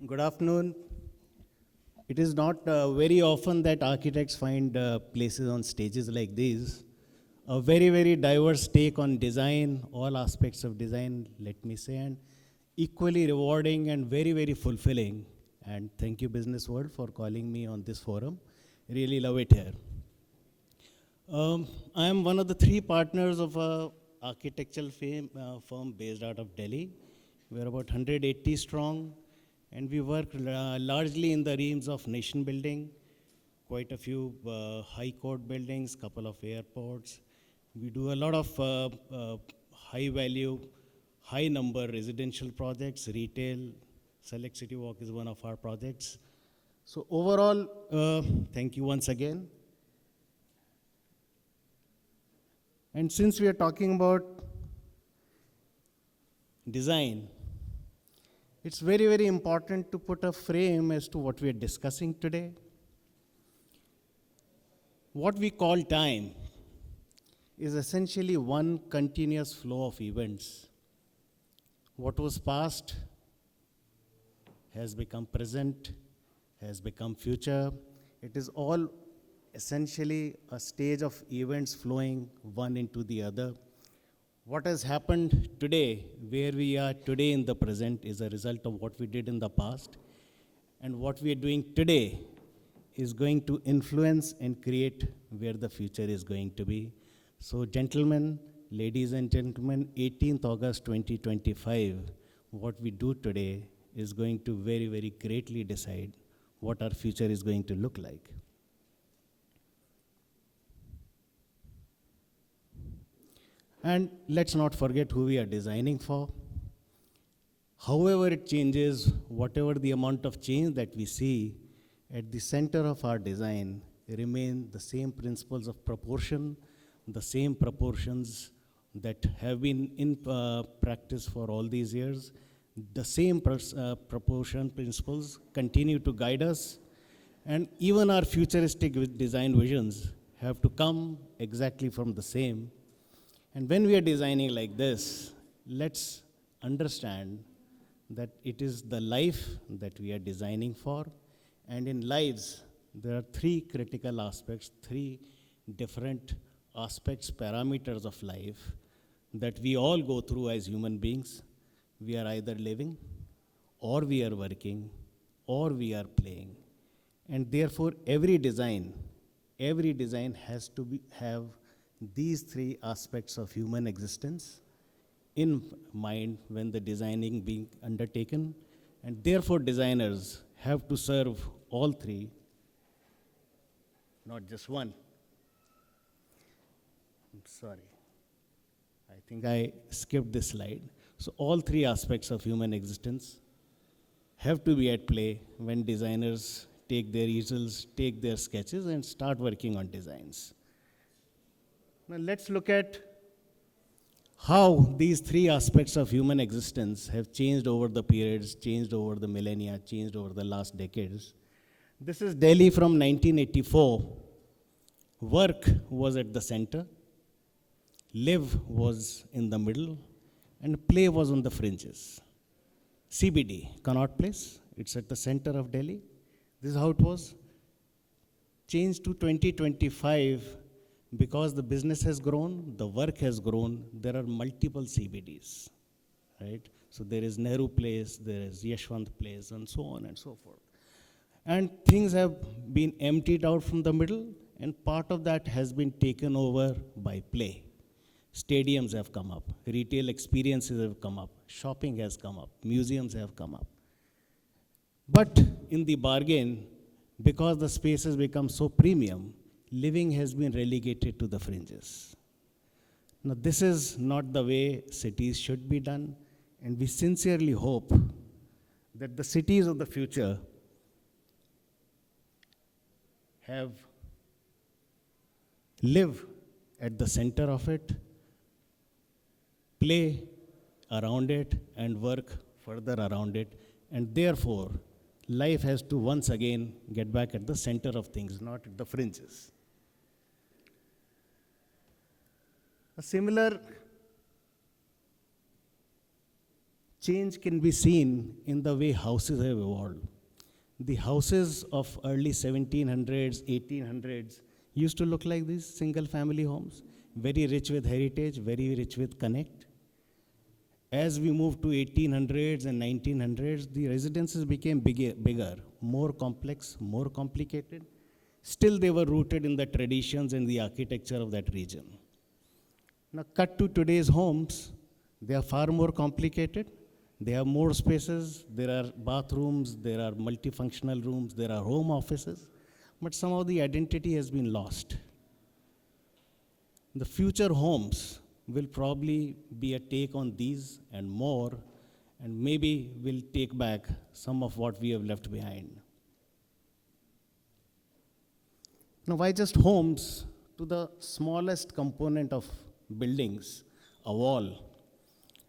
Good afternoon. It is not very often that architects find places on stages like these. A very, very diverse take on design, all aspects of design, let me say, and equally rewarding and very, very fulfilling. And thank you, Business World, for calling me on this forum. Really love it here. I am one of the three partners of a architectural firm based out of Delhi. We're about 180 strong, and we work largely in the realms of nation building, quite a few high court buildings, couple of airports. We do a lot of high value, high number residential projects, retail. Select City Walk is one of our projects. So overall, thank you once again. And since we are talking about design, it's very, very important to put a frame as to what we are discussing today. What we call time is essentially one continuous flow of events. What was past has become present, has become future. It is all essentially a stage of events flowing one into the other. What has happened today, where we are today in the present, is a result of what we did in the past. And what we are doing today is going to influence and create where the future is going to be. So gentlemen, ladies and gentlemen, 18th August 2025, what we do today is going to very, very greatly decide what our future is going to look like. And let's not forget who we are designing for. However it changes, whatever the amount of change that we see, at the center of our design remain the same principles of proportion, the same proportions that have been in practice for all these years. The same proportion principles continue to guide us, and even our futuristic design visions have to come exactly from the same. And when we are designing like this, let's understand that it is the life that we are designing for. And in lives, there are three critical aspects, three different aspects, parameters of life that we all go through as human beings. We are either living, or we are working, or we are playing. And therefore, every design has to have these three aspects of human existence in mind when the designing being undertaken. And therefore, designers have to serve all three, not just one. I'm sorry. I think I skipped this slide. So all three aspects of human existence have to be at play when designers take their easels, take their sketches, and start working on designs. Now let's look at how these three aspects of human existence have changed over the periods, changed over the millennia, changed over the last decades. This is Delhi from 1984. Work was at the center, live was in the middle, and play was on the fringes. CBD, Connaught Place, it's at the center of Delhi. This is how it was. Changed to 2025, because the business has grown, the work has grown, there are multiple CBDs, right? So there is Nehru Place, there is Yashwant Place, and so on and so forth. And things have been emptied out from the middle, and part of that has been taken over by play. Stadiums have come up, retail experiences have come up, shopping has come up, museums have come up. But in the bargain, because the space has become so premium, living has been relegated to the fringes. Now, this is not the way cities should be done, and we sincerely hope that the cities of the future live at the center of it, play around it, and work further around it. And therefore, life has to once again get back at the center of things, not at the fringes. A similar change can be seen in the way houses have evolved. The houses of early 1700s, 1800s used to look like these single family homes, very rich with heritage, very rich with connect. As we moved to 1800s and 1900s, the residences became bigger, more complex, more complicated. Still, they were rooted in the traditions and the architecture of that region. Now, cut to today's homes, they are far more complicated. They have more spaces, there are bathrooms, there are multifunctional rooms, there are home offices, but somehow the identity has been lost. The future homes will probably be a take on these and more, and maybe we'll take back some of what we have left behind. Now, why just homes? To the smallest component of buildings, a wall.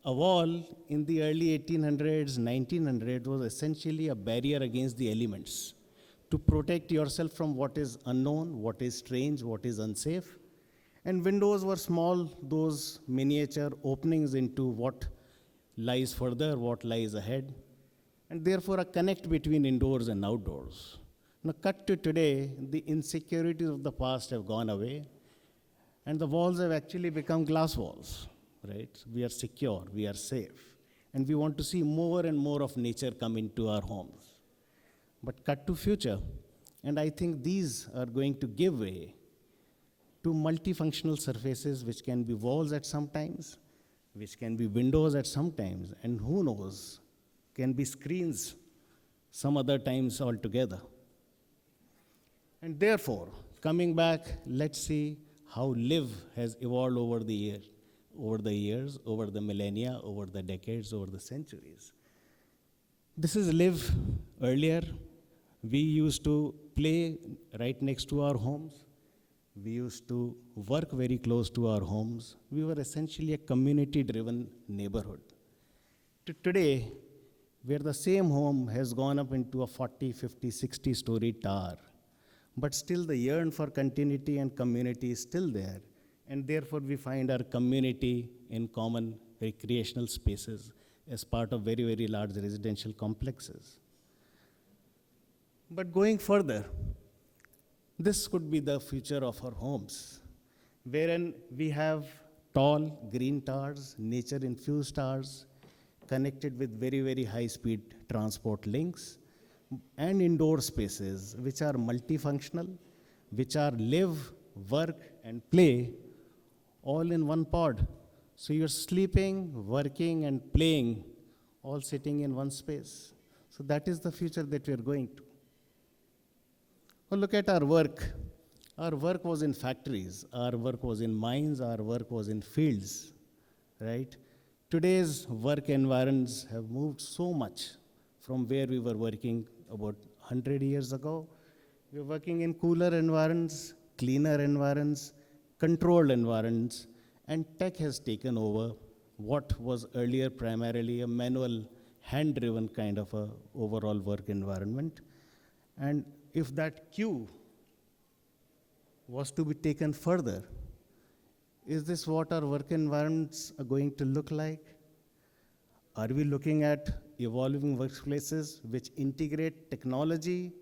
A wall in the early 1800s, 1900s was essentially a barrier against the elements to protect yourself from what is unknown, what is strange, what is unsafe. And windows were small, those miniature openings into what lies further, what lies ahead, and therefore a connect between indoors and outdoors. Now, cut to today, the insecurities of the past have gone away, and the walls have actually become glass walls. Right? We are secure, we are safe, and we want to see more and more of nature come into our homes. But cut to future, and I think these are going to give way to multifunctional surfaces which can be walls at some times, which can be windows at some times, and who knows, can be screens some other times altogether. And therefore, coming back, let's see how live has evolved over the years, over the millennia, over the decades, over the centuries. This is live. Earlier, we used to play right next to our homes. We used to work very close to our homes. We were essentially a community-driven neighborhood. Today, where the same home has gone up into a 40, 50, 60-story tower, but still the yearn for continuity and community is still there. And therefore, we find our community in common recreational spaces as part of very, very large residential complexes. But going further, this could be the future of our homes, wherein we have tall green towers, nature-infused towers, connected with very, very high-speed transport links, and indoor spaces which are multifunctional, which are live, work, and play all in one pod. So you're sleeping, working, and playing, all sitting in one space. So that is the future that we're going to. Well, look at our work. Our work was in factories. Our work was in mines. Our work was in fields, right? Today's work environments have moved so much from where we were working about 100 years ago. We're working in cooler environments, cleaner environments, controlled environments, and tech has taken over what was earlier primarily a manual, hand-driven kind of a overall work environment. And if that cue was to be taken further, is this what our work environments are going to look like? Are we looking at evolving workplaces which integrate technology,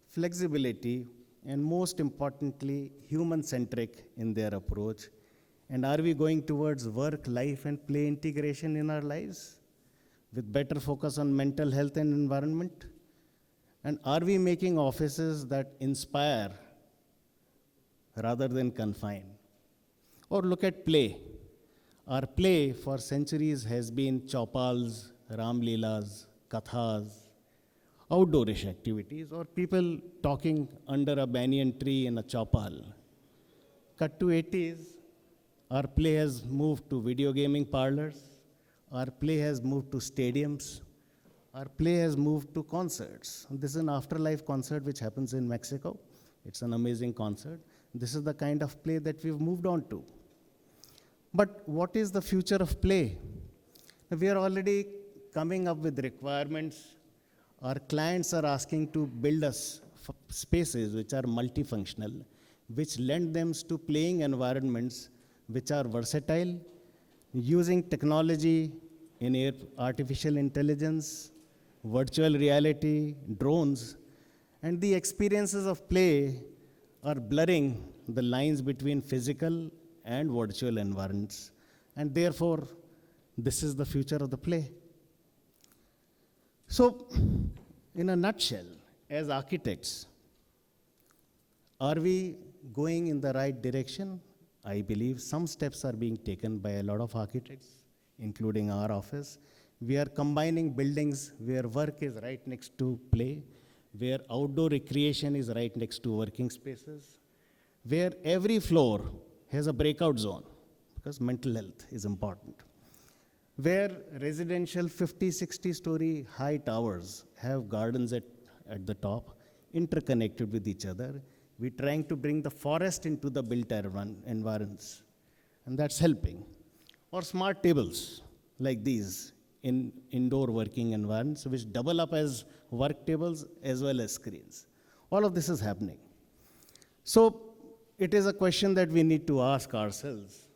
flexibility, and most importantly, human-centric in their approach? And are we going towards work, life, and play integration in our lives with better focus on mental health and environment? And are we making offices that inspire rather than confine? Or look at play. Our play for centuries has been chaupals, ramleelas, kathas, outdoorish activities, or people talking under a banyan tree in a chaupal. Cut to 80s, our play has moved to video gaming parlors. Our play has moved to stadiums. Our play has moved to concerts. This is an afterlife concert which happens in Mexico. It's an amazing concert. This is the kind of play that we've moved on to. But what is the future of play? We are already coming up with requirements. Our clients are asking to build us spaces which are multifunctional, which lend them to playing environments which are versatile, using technology in air artificial intelligence, virtual reality, drones, and the experiences of play are blurring the lines between physical and virtual environments. And therefore, this is the future of the play. So, in a nutshell, as architects, are we going in the right direction? I believe some steps are being taken by a lot of architects, including our office. We are combining buildings where work is right next to play, where outdoor recreation is right next to working spaces, where every floor has a breakout zone, because mental health is important, where residential 50, 60-story high towers have gardens at the top, interconnected with each other. We're trying to bring the forest into the built environments, and that's helping. Or smart tables like these in indoor working environments, which double up as work tables as well as screens. All of this is happening. So it is a question that we need to ask ourselves.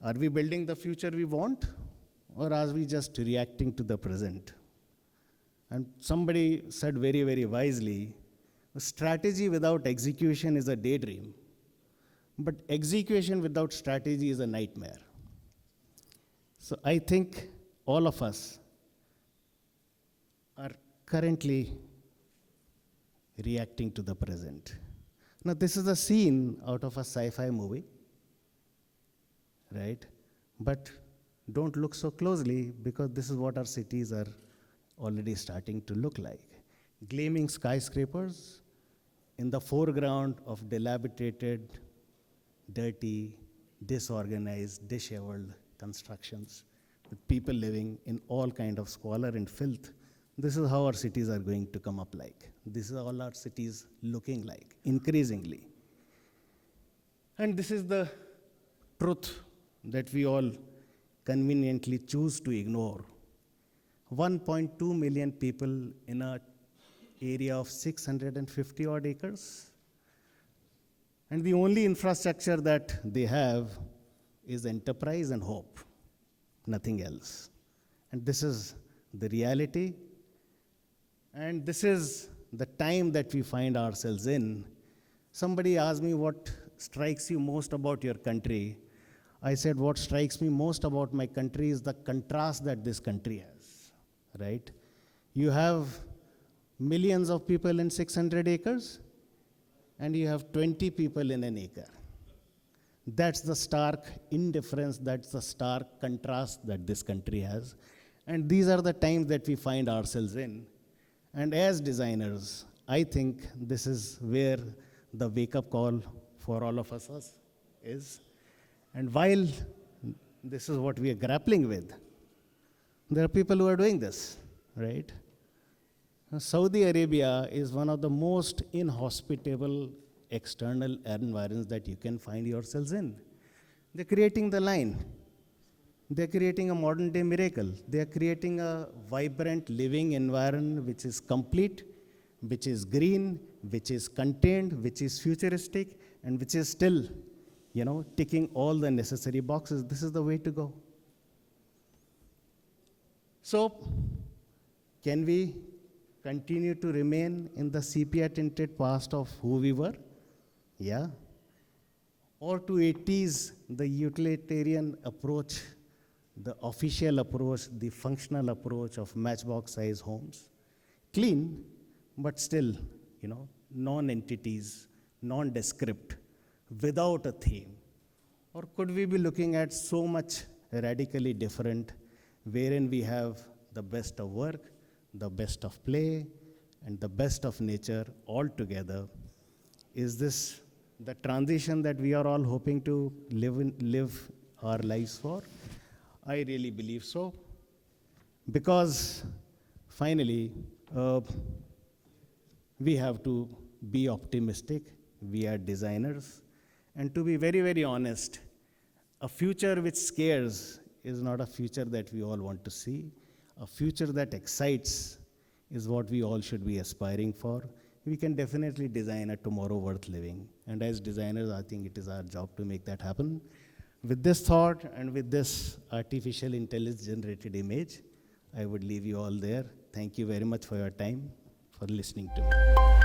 Are we building the future we want, or are we just reacting to the present? And somebody said very, very wisely, a strategy without execution is a daydream, but execution without strategy is a nightmare. So I think all of us are currently reacting to the present. Now, this is a scene out of a sci-fi movie, right? But don't look so closely, because this is what our cities are already starting to look like. Gleaming skyscrapers in the foreground of dilapidated, dirty, disorganized, disheveled constructions, with people living in all kind of squalor and filth. This is how our cities are going to come up like. This is all our cities looking like, increasingly. And this is the truth that we all conveniently choose to ignore. 1.2 million people in an area of 650 odd acres. And the only infrastructure that they have is enterprise and hope, nothing else. And this is the reality. And this is the time that we find ourselves in. Somebody asked me, what strikes you most about your country? I said, what strikes me most about my country is the contrast that this country has, right? You have millions of people in 600 acres, and you have 20 people in an acre. That's the stark indifference, that's the stark contrast that this country has. And these are the times that we find ourselves in. And as designers, I think this is where the wake-up call for all of us is. And while this is what we are grappling with, there are people who are doing this, right? Saudi Arabia is one of the most inhospitable external environments that you can find yourselves in. They're creating the line. They're creating a modern day miracle. They're creating a vibrant living environment which is complete, which is green, which is contained, which is futuristic, and which is still, ticking all the necessary boxes. This is the way to go. So, can we continue to remain in the sepia-tinted past of who we were? Yeah. Or to 80s, the utilitarian approach, the official approach, the functional approach of matchbox-size homes. Clean, but still, non-entities, nondescript, without a theme. Or could we be looking at so much radically different, wherein we have the best of work, the best of play, and the best of nature all together? Is this the transition that we are all hoping to live our lives for? I really believe so. Because finally, we have to be optimistic. We are designers. And to be very, very honest, a future which scares is not a future that we all want to see. A future that excites is what we all should be aspiring for. We can definitely design a tomorrow worth living. And as designers, I think it is our job to make that happen. With this thought and with this artificial intelligence generated image, I would leave you all there. Thank you very much for your time, for listening to me.